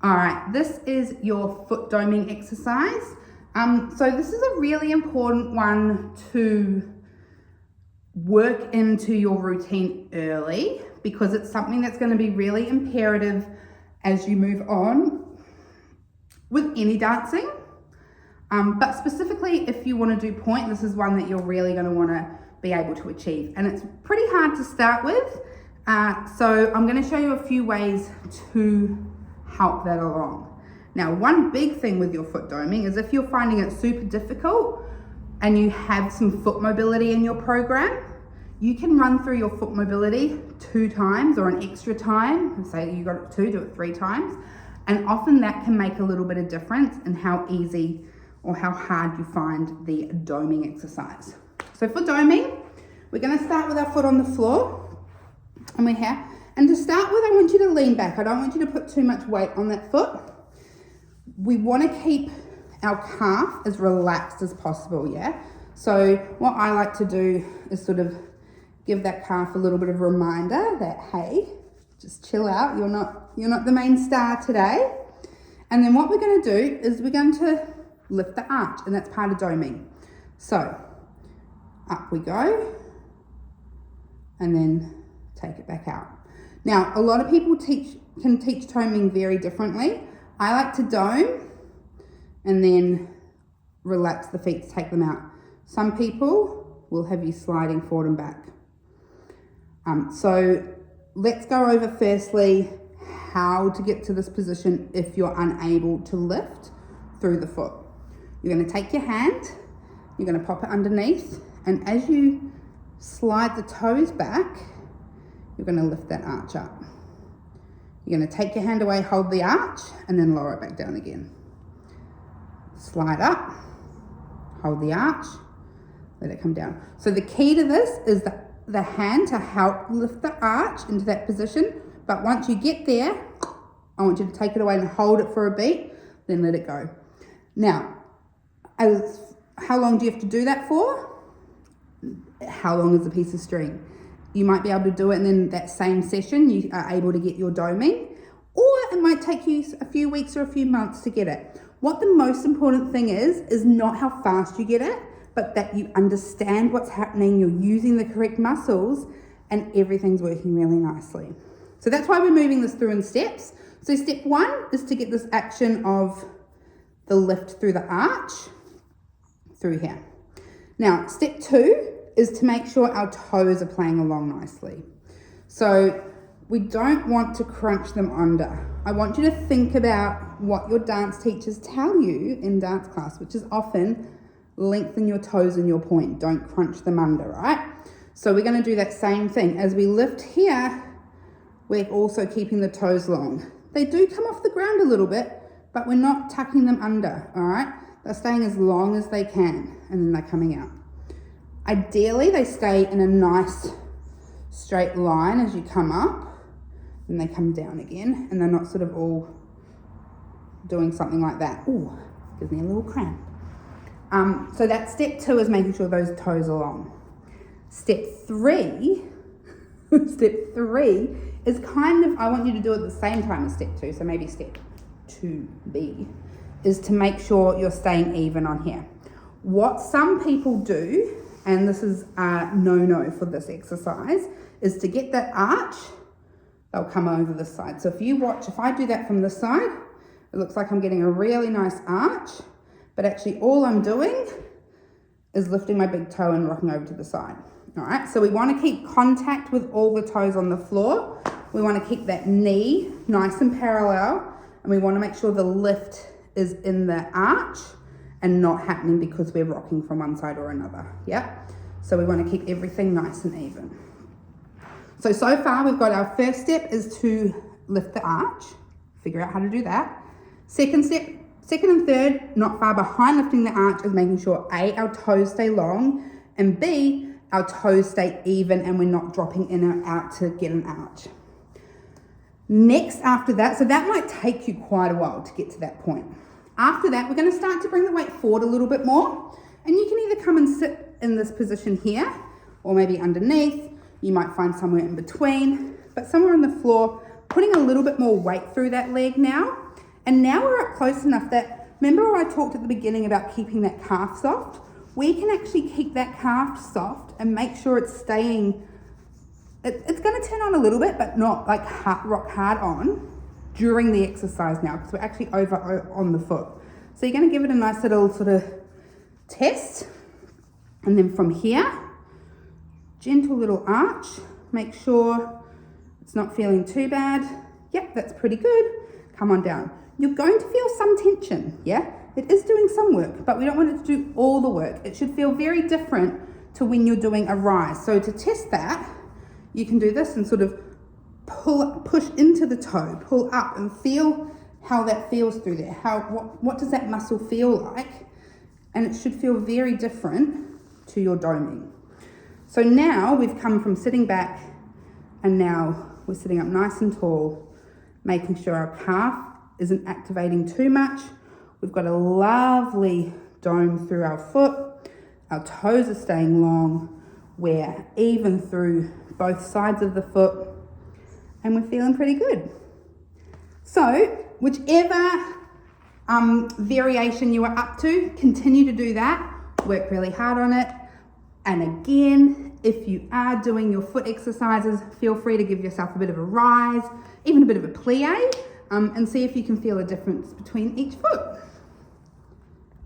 All right, this is your foot doming exercise. So this is a really important one to work into your routine early because it's something that's going to be really imperative as you move on with any dancing. But specifically if you want to do point, this is one that you're really going to want to be able to achieve. And it's pretty hard to start with. So I'm going to show you a few ways to help that along. Now, one big thing with your foot doming is if you're finding it super difficult and you have some foot mobility in your program, you can run through your foot mobility 2 times or an extra time. Say you got it 2, do it 3 times. And often that can make a little bit of difference in how easy or how hard you find the doming exercise. So for doming, we're going to start with our foot on the floor. And we're here. And to start with, I want you to lean back. I don't want you to put too much weight on that foot. We want to keep our calf as relaxed as possible, yeah? So what I like to do is sort of give that calf a little bit of a reminder that, hey, just chill out. You're not the main star today. And then what we're going to do is we're going to lift the arch, and that's part of doming. So up we go, and then take it back out. Now, a lot of people can teach doming very differently. I like to dome and then relax the feet to take them out. Some people will have you sliding forward and back. So let's go over firstly how to get to this position if you're unable to lift through the foot. You're going to take your hand, you're going to pop it underneath, and as you slide the toes back, you're going to lift that arch up. You're going to take your hand away, hold the arch, and then lower it back down again. Slide up, hold the arch, let it come down. So the key to this is the hand to help lift the arch into that position. But once you get there, I want you to take it away and hold it for a beat, then let it go. Now, how long do you have to do that for? How long is a piece of string? You might be able to do it and then that same session you are able to get your doming, or it might take you a few weeks or a few months to get it. What the most important thing is not how fast you get it, but that you understand what's happening, you're using the correct muscles, and everything's working really nicely. So that's why we're moving this through in steps. So step 1 is to get this action of the lift through the arch through here. Now, step 2 is to make sure our toes are playing along nicely. So we don't want to crunch them under. I want you to think about what your dance teachers tell you in dance class, which is often lengthen your toes in your point. Don't crunch them under, right? So we're going to do that same thing. As we lift here, we're also keeping the toes long. They do come off the ground a little bit, but we're not tucking them under, all right? They're staying as long as they can, and then they're coming out. Ideally, they stay in a nice straight line as you come up, and they come down again, and they're not sort of all doing something like that. Ooh, gives me a little cramp. So that's step 2 is making sure those toes are long. Step 3 is kind of, I want you to do it at the same time as step 2, so maybe step 2B is to make sure you're staying even on here. What some people do, and this is a no-no for this exercise, is to get that arch, they'll come over this side. So if you watch, if I do that from this side, it looks like I'm getting a really nice arch, but actually all I'm doing is lifting my big toe and rocking over to the side. All right, so we want to keep contact with all the toes on the floor. We want to keep that knee nice and parallel, and we want to make sure the lift is in the arch and not happening because we're rocking from one side or another, yeah? So we want to keep everything nice and even. So far we've got our first step is to lift the arch, figure out how to do that. Second and third, not far behind lifting the arch, is making sure A, our toes stay long, and B, our toes stay even and we're not dropping in or out to get an arch. Next after that, so that might take you quite a while to get to that point. After that, we're going to start to bring the weight forward a little bit more, and you can either come and sit in this position here, or maybe underneath. You might find somewhere in between, but somewhere on the floor, putting a little bit more weight through that leg now, And now we're up close enough that, remember I talked at the beginning about keeping that calf soft? We can actually keep that calf soft and make sure it's staying, it's going to turn on a little bit, but not like rock hard on during the exercise now, because we're actually over on the foot. So you're going to give it a nice little sort of test. And then from here, gentle little arch. Make sure it's not feeling too bad. Yep, that's pretty good. Come on down. You're going to feel some tension, yeah? It is doing some work, but we don't want it to do all the work. It should feel very different to when you're doing a rise. So to test that, you can do this and sort of push into the toe, pull up and feel how that feels through there. What does that muscle feel like? And it should feel very different to your doming. So now we've come from sitting back and now we're sitting up nice and tall, making sure our calf isn't activating too much. We've got a lovely dome through our foot. Our toes are staying long. We're even through both sides of the foot and we're feeling pretty good. So whichever variation you are up to, continue to do that. Work really hard on it. And again, if you are doing your foot exercises, feel free to give yourself a bit of a rise, even a bit of a plie, and see if you can feel a difference between each foot.